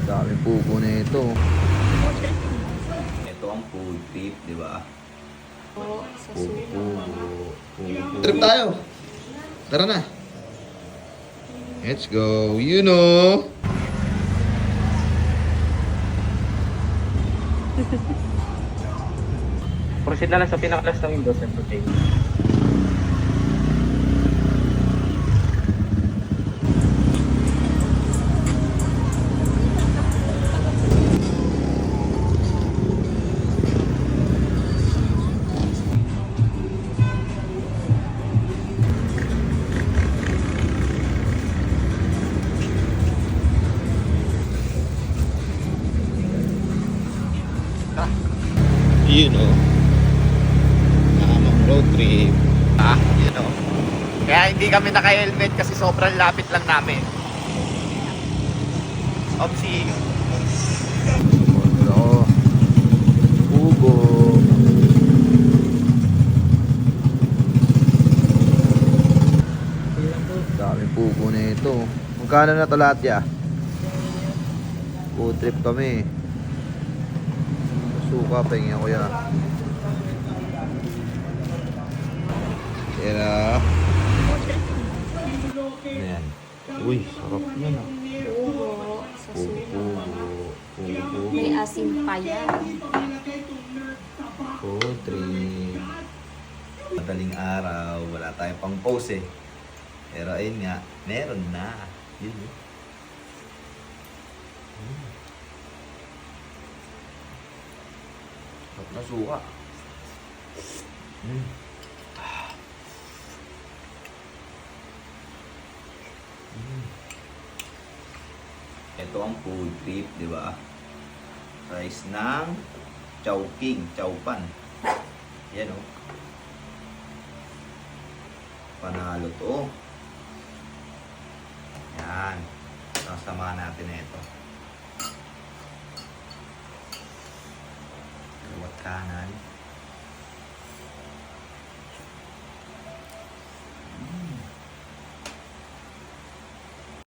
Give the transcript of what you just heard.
Daming pupo na ito. Ito ang food trip, di ba? Pupo. Trip tayo. Tara na. Let's go. You know. Proceed na lang sa pinaka-last ng Windows and rotate. You know. Tamang road trip. You know. Kaya hindi kami naka-helmet kasi sobrang lapit lang namin. Opsi. Hello. Ugo. Daming pupo na ito. Magkano na to lahat ya? Food trip kami. Suka, pahingin ko yan ah. Tira. Ayan. Uy, sarap yan ah. Pugo sa Pupo. suka. Pupo. May asin pa yan. Food trip. Madaling araw, wala tayong pang pose eh. Pero ayun nga, meron na. Yun eh. Sarap na suka. Ito ang food trip, di ba? Rice ng Chowking, Chowpan. Yan o. Panalo to. Yan. Sasamahan natin na ito. Kaliwat kanan.